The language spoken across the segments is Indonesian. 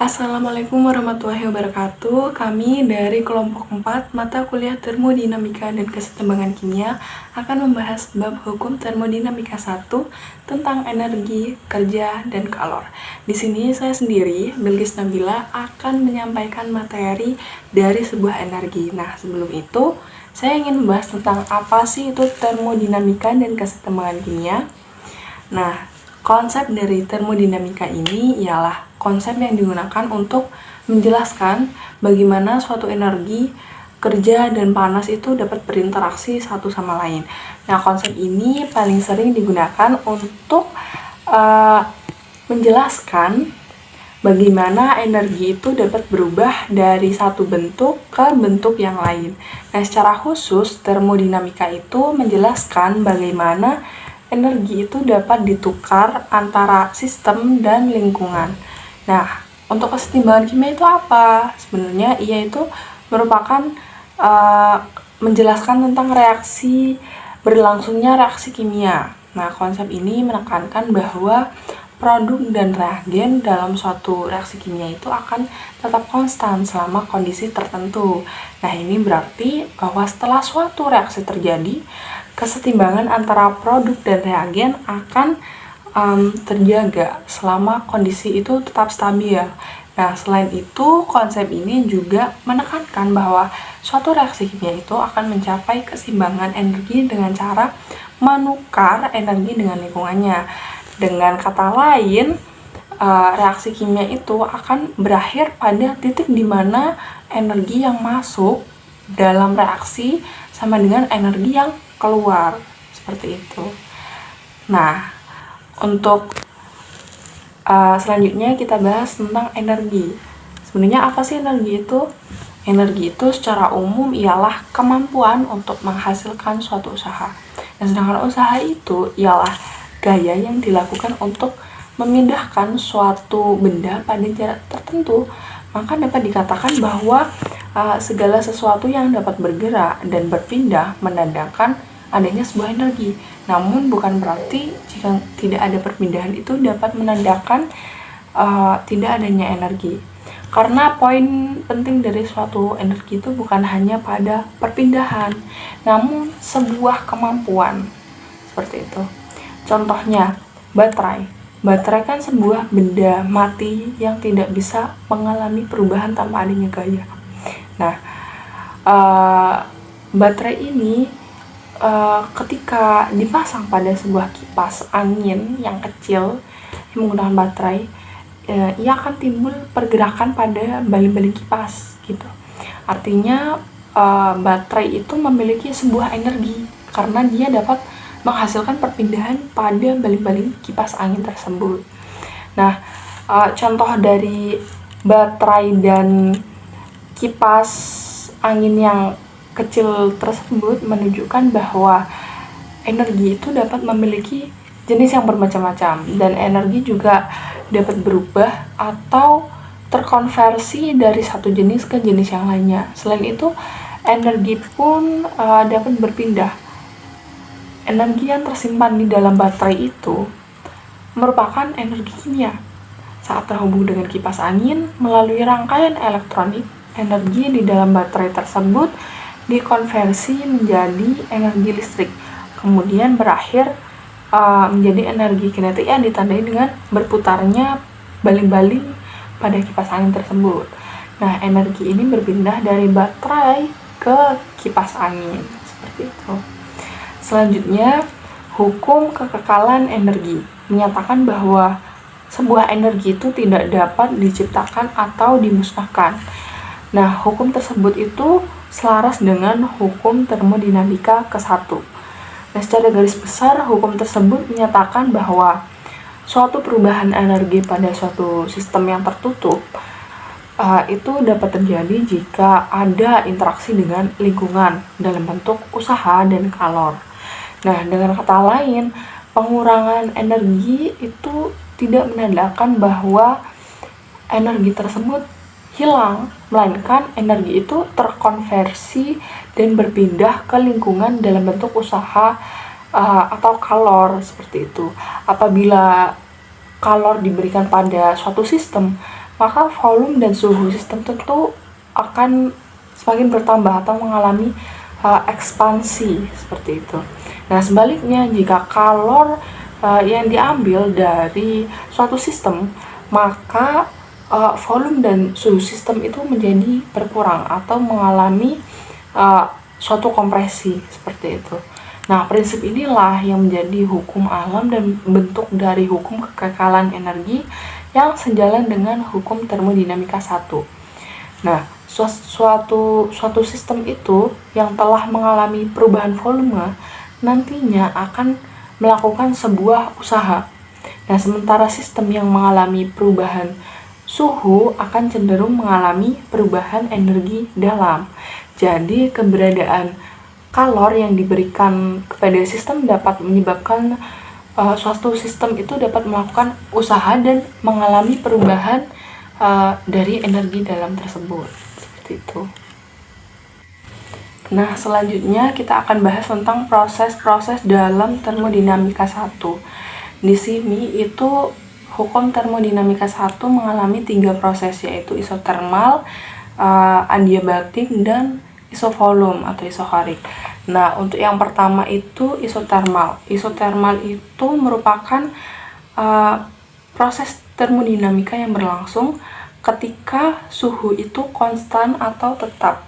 Assalamualaikum warahmatullahi wabarakatuh. Kami dari kelompok 4 mata kuliah Termodinamika dan Kesetimbangan Kimia akan membahas bab hukum termodinamika 1 tentang energi, kerja, dan kalor. Di sini saya sendiri, Bilqis Nabila, akan menyampaikan materi dari sebuah energi. Nah, sebelum itu, saya ingin membahas tentang apa sih itu termodinamika dan kesetimbangan kimia. Nah, konsep dari termodinamika ini ialah konsep yang digunakan untuk menjelaskan bagaimana suatu energi, kerja, dan panas itu dapat berinteraksi satu sama lain. Nah, konsep ini paling sering digunakan untuk menjelaskan bagaimana energi itu dapat berubah dari satu bentuk ke bentuk yang lain. Nah, secara khusus, termodinamika itu menjelaskan bagaimana energi itu dapat ditukar antara sistem dan lingkungan. Nah, untuk kesetimbangan kimia itu apa? Sebenarnya ia itu merupakan menjelaskan tentang reaksi berlangsungnya reaksi kimia. Nah, konsep ini menekankan bahwa produk dan reagen dalam suatu reaksi kimia itu akan tetap konstan selama kondisi tertentu. Nah, ini berarti bahwa setelah suatu reaksi terjadi, kesetimbangan antara produk dan reagen akan terjaga selama kondisi itu tetap stabil. Nah, selain itu, konsep ini juga menekankan bahwa suatu reaksi kimia itu akan mencapai keseimbangan energi dengan cara menukar energi dengan lingkungannya. Dengan kata lain, reaksi kimia itu akan berakhir pada titik di mana energi yang masuk dalam reaksi sama dengan energi yang keluar, seperti itu. Nah, untuk selanjutnya kita bahas tentang energi. Sebenarnya apa sih energi itu? Energi itu secara umum ialah kemampuan untuk menghasilkan suatu usaha. Dan sedangkan usaha itu ialah gaya yang dilakukan untuk memindahkan suatu benda pada jarak tertentu. Maka dapat dikatakan bahwa segala sesuatu yang dapat bergerak dan berpindah menandakan adanya sebuah energi. Namun bukan berarti jika tidak ada perpindahan itu dapat menandakan tidak adanya energi. Karena poin penting dari suatu energi itu bukan hanya pada perpindahan, namun sebuah kemampuan. Seperti itu. Contohnya, baterai. Baterai kan sebuah benda mati yang tidak bisa mengalami perubahan tanpa adanya gaya. Nah, baterai ini ketika dipasang pada sebuah kipas angin yang kecil yang menggunakan baterai, ia akan timbul pergerakan pada baling-baling kipas gitu. Artinya baterai itu memiliki sebuah energi karena dia dapat menghasilkan perpindahan pada baling-baling kipas angin tersebut. Nah, contoh dari baterai dan kipas angin yang kecil tersebut menunjukkan bahwa energi itu dapat memiliki jenis yang bermacam-macam, dan energi juga dapat berubah atau terkonversi dari satu jenis ke jenis yang lainnya. Selain itu, energi pun dapat berpindah. Energi yang tersimpan di dalam baterai itu merupakan energi kimia. Saat terhubung dengan kipas angin melalui rangkaian elektronik, energi di dalam baterai tersebut dikonversi menjadi energi listrik, kemudian berakhir menjadi energi kinetik yang ditandai dengan berputarnya baling-baling pada kipas angin tersebut. Nah, energi ini berpindah dari baterai ke kipas angin, seperti itu. Selanjutnya, hukum kekekalan energi menyatakan bahwa sebuah energi itu tidak dapat diciptakan atau dimusnahkan. Nah, hukum tersebut itu selaras dengan hukum termodinamika ke-1. Nah, secara garis besar, hukum tersebut menyatakan bahwa suatu perubahan energi pada suatu sistem yang tertutup itu dapat terjadi jika ada interaksi dengan lingkungan dalam bentuk usaha dan kalor. Nah, dengan kata lain, pengurangan energi itu tidak menandakan bahwa energi tersebut hilang, melainkan energi itu terkonversi dan berpindah ke lingkungan dalam bentuk usaha atau kalor, seperti itu. Apabila kalor diberikan pada suatu sistem, maka volume dan suhu sistem tentu akan semakin bertambah atau mengalami ekspansi seperti itu. Nah, sebaliknya jika kalor yang diambil dari suatu sistem, maka volume dan suhu sistem itu menjadi berkurang atau mengalami uh, suatu kompresi seperti itu. Nah, prinsip inilah yang menjadi hukum alam dan bentuk dari hukum kekekalan energi yang sejalan dengan hukum termodinamika satu. Nah, suatu sistem itu yang telah mengalami perubahan volume nantinya akan melakukan sebuah usaha. Nah, sementara sistem yang mengalami perubahan suhu akan cenderung mengalami perubahan energi dalam. Jadi, keberadaan kalor yang diberikan kepada sistem dapat menyebabkan suatu sistem itu dapat melakukan usaha dan mengalami perubahan dari energi dalam tersebut. Seperti itu. Nah, selanjutnya kita akan bahas tentang proses-proses dalam termodinamika satu. Di sini itu hukum termodinamika satu mengalami 3 proses, yaitu isotermal, adiabatik, dan isovolume atau isoharik. Nah, untuk yang pertama itu isotermal. Isotermal itu merupakan proses termodinamika yang berlangsung ketika suhu itu konstan atau tetap.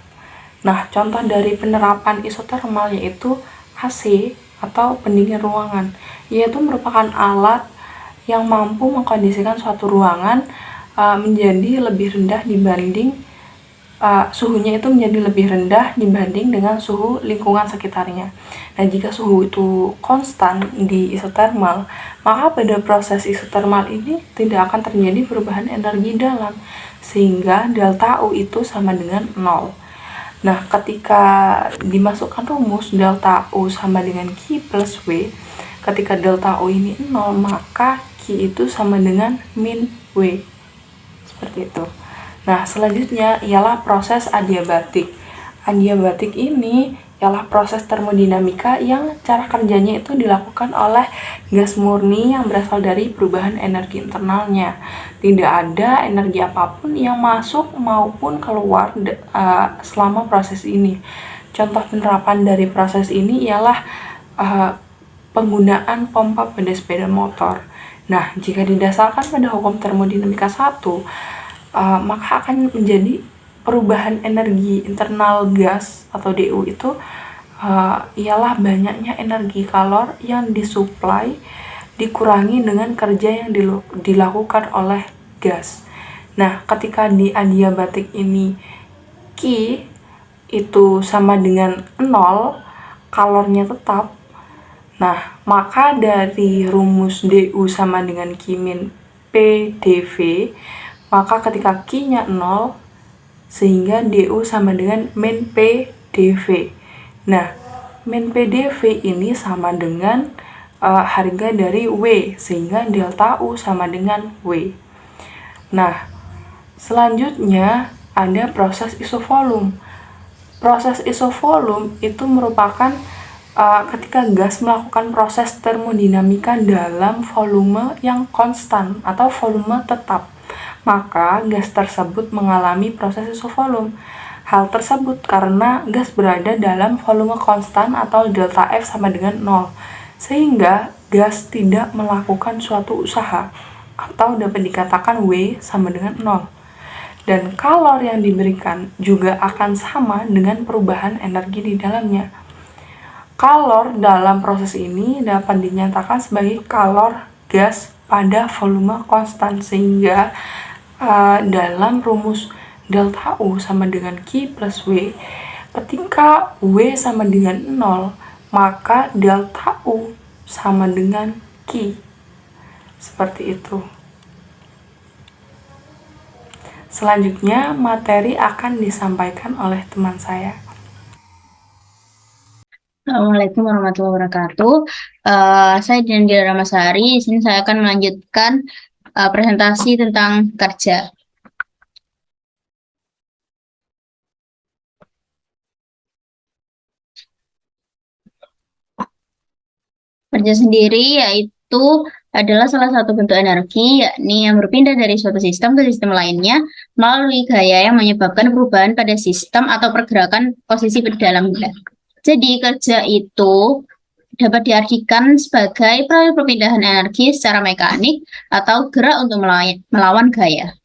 Nah, contoh dari penerapan isotermal yaitu AC atau pendingin ruangan, yaitu merupakan alat yang mampu mengkondisikan suatu ruangan menjadi lebih rendah dibanding suhunya itu menjadi lebih rendah dibanding dengan suhu lingkungan sekitarnya. Nah, jika suhu itu konstan di isotermal, maka pada proses isotermal ini tidak akan terjadi perubahan energi dalam, sehingga delta U itu sama dengan 0. Nah, ketika dimasukkan rumus delta U sama dengan Q plus W, ketika delta U ini 0, maka Q itu sama dengan min W. Seperti itu. Nah, selanjutnya ialah proses adiabatik. Adiabatik ini ialah proses termodinamika yang cara kerjanya itu dilakukan oleh gas murni yang berasal dari perubahan energi internalnya. Tidak ada energi apapun yang masuk maupun keluar selama proses ini. Contoh penerapan dari proses ini ialah penggunaan pompa pada sepeda motor. Nah, jika didasarkan pada hukum termodinamika 1, maka akan menjadi perubahan energi internal gas atau DU itu ialah banyaknya energi kalor yang disuplai dikurangi dengan kerja yang dilakukan oleh gas. Nah, ketika di adiabatik ini Q itu sama dengan 0, kalornya tetap. Nah, maka dari rumus DU sama dengan Q min P dV, maka ketika Q-nya 0, sehingga DU sama dengan min P dV. Nah, min P dV ini sama dengan harga dari W, sehingga delta U sama dengan W. Nah, selanjutnya ada proses isovolume. Proses isovolume itu merupakan ketika gas melakukan proses termodinamika dalam volume yang konstan atau volume tetap, maka gas tersebut mengalami proses isovolume. Hal tersebut karena gas berada dalam volume konstan atau delta F sama dengan 0, sehingga gas tidak melakukan suatu usaha, atau dapat dikatakan W sama dengan 0. Dan kalor yang diberikan juga akan sama dengan perubahan energi di dalamnya. Kalor dalam proses ini dapat dinyatakan sebagai kalor gas pada volume konstan, sehingga dalam rumus delta U sama dengan Q plus W, ketika W sama dengan 0, maka delta U sama dengan Q. Seperti itu. Selanjutnya, materi akan disampaikan oleh teman saya. Assalamualaikum warahmatullahi wabarakatuh. Saya Dinda Ramasari. Di sini saya akan melanjutkan presentasi tentang kerja. Kerja sendiri yaitu adalah salah satu bentuk energi, yakni yang berpindah dari suatu sistem ke sistem lainnya melalui gaya yang menyebabkan perubahan pada sistem atau pergerakan posisi di dalam benda. Jadi kerja itu dapat diartikan sebagai proses perpindahan energi secara mekanik atau gerak untuk melawan gaya.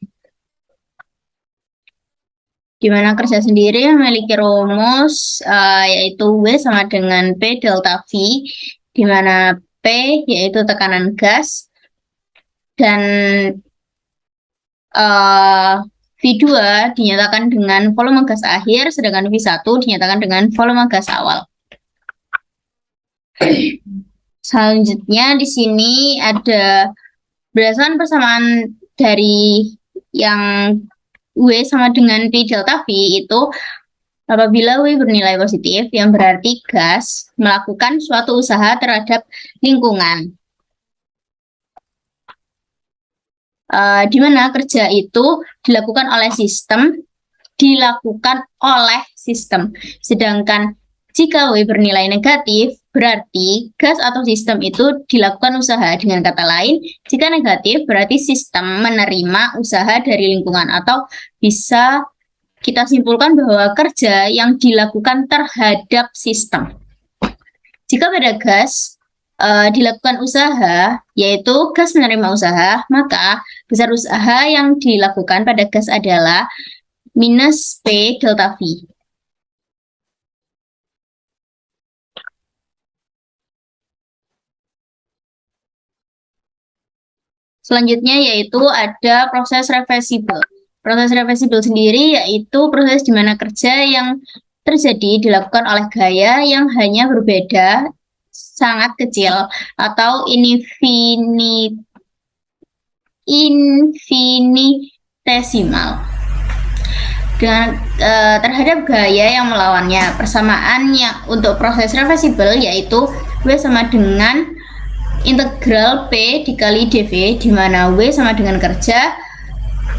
Di mana kerja sendiri memiliki rumus yaitu W sama dengan P delta V, di mana P yaitu tekanan gas dan V2 dinyatakan dengan volume gas akhir, sedangkan V1 dinyatakan dengan volume gas awal. Selanjutnya di sini ada berdasarkan persamaan dari yang W sama dengan P delta V itu apabila W bernilai positif, yang berarti gas melakukan suatu usaha terhadap lingkungan. Di mana kerja itu dilakukan oleh sistem, sedangkan jika W bernilai negatif, berarti gas atau sistem itu dilakukan usaha. Dengan kata lain, jika negatif berarti sistem menerima usaha dari lingkungan, atau bisa kita simpulkan bahwa kerja yang dilakukan terhadap sistem. Jika pada gas dilakukan usaha, yaitu gas menerima usaha, maka besar usaha yang dilakukan pada gas adalah minus P delta V. Selanjutnya yaitu ada proses reversibel. Proses reversibel sendiri yaitu proses di mana kerja yang terjadi dilakukan oleh gaya yang hanya berbeda sangat kecil atau infinitesimal dengan terhadap gaya yang melawannya. Persamaan yang untuk proses reversibel yaitu W sama dengan integral P dikali dV, di mana W sama dengan kerja,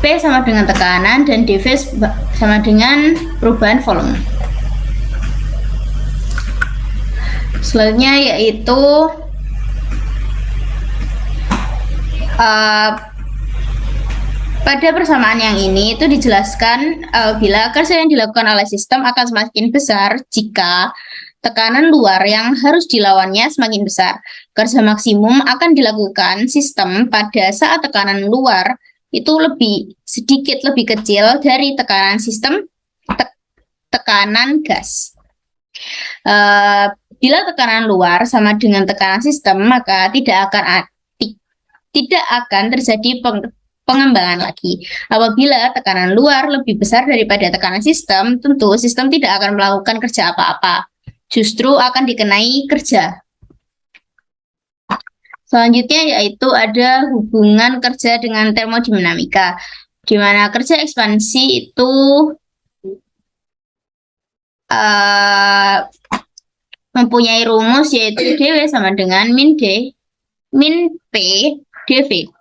P sama dengan tekanan, dan dV sama dengan perubahan volume. Selanjutnya yaitu pada persamaan yang ini itu dijelaskan bila kerja yang dilakukan oleh sistem akan semakin besar jika tekanan luar yang harus dilawannya semakin besar. Kerja maksimum akan dilakukan sistem pada saat tekanan luar itu sedikit lebih kecil dari tekanan sistem tekanan gas. Bila tekanan luar sama dengan tekanan sistem, maka tidak akan terjadi pengembangan lagi. Apabila tekanan luar lebih besar daripada tekanan sistem, tentu sistem tidak akan melakukan kerja apa-apa, justru akan dikenai kerja. Selanjutnya yaitu ada hubungan kerja dengan termodinamika, di mana kerja ekspansi itu mempunyai rumus yaitu dW sama dengan min P dV.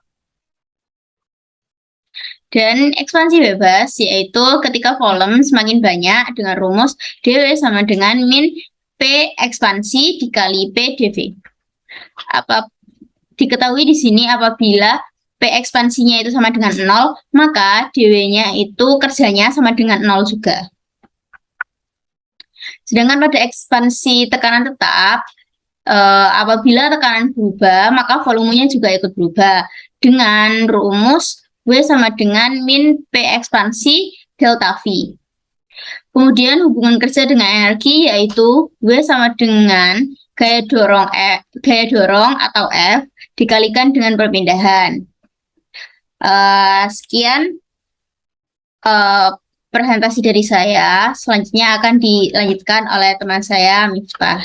Dan ekspansi bebas yaitu ketika volume semakin banyak dengan rumus dW sama dengan min P ekspansi dikali P dV. Diketahui di sini apabila P ekspansinya itu sama dengan 0, maka dW-nya itu kerjanya sama dengan 0 juga. Sedangkan pada ekspansi tekanan tetap, apabila tekanan berubah, maka volumenya juga ikut berubah dengan rumus W sama dengan min P ekspansi delta V. Kemudian hubungan kerja dengan energi yaitu W sama dengan gaya dorong atau F dikalikan dengan perpindahan. Sekian presentasi dari saya. Selanjutnya akan dilanjutkan oleh teman saya, Miftah.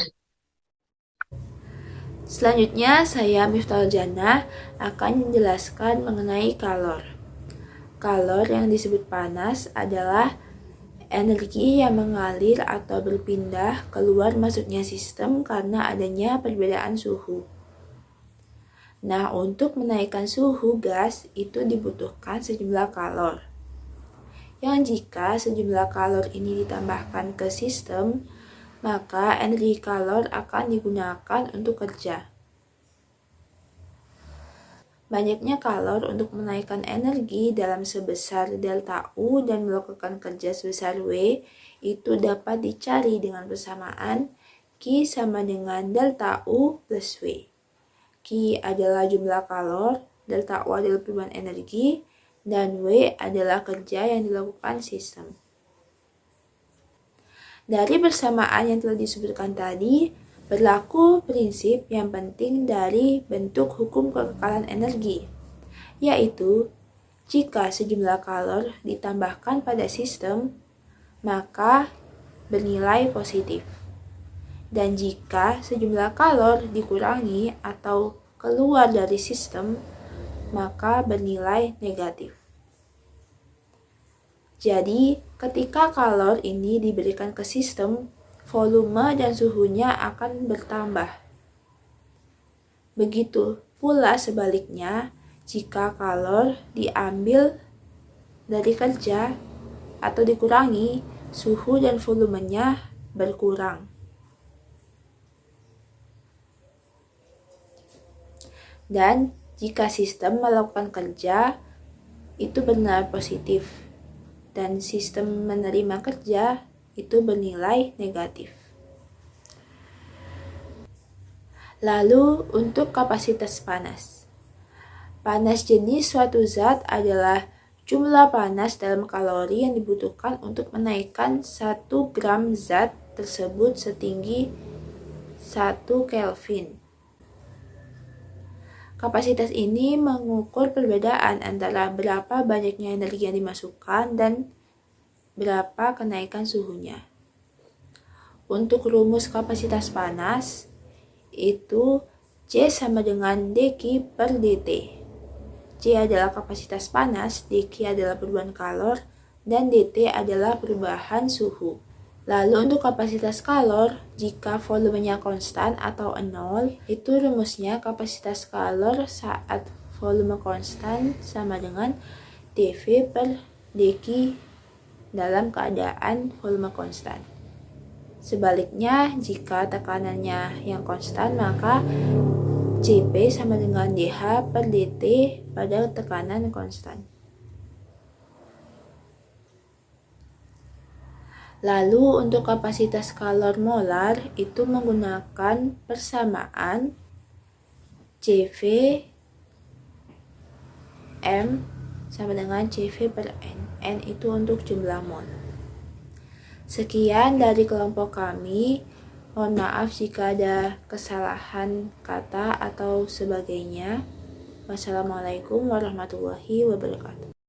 Selanjutnya, saya Miftah Jannah akan menjelaskan mengenai kalor. Kalor yang disebut panas adalah energi yang mengalir atau berpindah keluar masuknya sistem karena adanya perbedaan suhu. Nah, untuk menaikkan suhu gas itu dibutuhkan sejumlah kalor. Yang jika sejumlah kalor ini ditambahkan ke sistem, maka energi kalor akan digunakan untuk kerja. Banyaknya kalor untuk menaikkan energi dalam sebesar delta U dan melakukan kerja sebesar W itu dapat dicari dengan persamaan Q sama dengan delta U plus W. Q adalah jumlah kalor, delta U adalah perubahan energi, dan W adalah kerja yang dilakukan sistem. Dari persamaan yang telah disebutkan tadi, berlaku prinsip yang penting dari bentuk hukum kekekalan energi, yaitu jika sejumlah kalor ditambahkan pada sistem, maka bernilai positif. Dan jika sejumlah kalor dikurangi atau keluar dari sistem, maka bernilai negatif. Jadi, ketika kalor ini diberikan ke sistem, volume dan suhunya akan bertambah. Begitu pula sebaliknya, jika kalor diambil dari kerja atau dikurangi, suhu dan volumenya berkurang. Dan jika sistem melakukan kerja, itu bernilai positif. Dan sistem menerima kerja, itu bernilai negatif. Lalu untuk kapasitas panas. Panas jenis suatu zat adalah jumlah panas dalam kalori yang dibutuhkan untuk menaikkan 1 gram zat tersebut setinggi 1 Kelvin. Kapasitas ini mengukur perbedaan antara berapa banyaknya energi yang dimasukkan dan berapa kenaikan suhunya. Untuk rumus kapasitas panas, itu C sama dengan dQ per dt. C adalah kapasitas panas, dQ adalah perubahan kalor, dan dt adalah perubahan suhu. Lalu untuk kapasitas kalor, jika volumenya konstan atau 0, itu rumusnya kapasitas kalor saat volume konstan sama dengan dV per dQ dalam keadaan volume konstan. Sebaliknya, jika tekanannya yang konstan, maka Cp sama dengan dH per dt pada tekanan konstan. Lalu untuk kapasitas kalor molar itu menggunakan persamaan CV M sama dengan CV per N. N itu untuk jumlah mol. Sekian dari kelompok kami. Mohon maaf jika ada kesalahan kata atau sebagainya. Wassalamualaikum warahmatullahi wabarakatuh.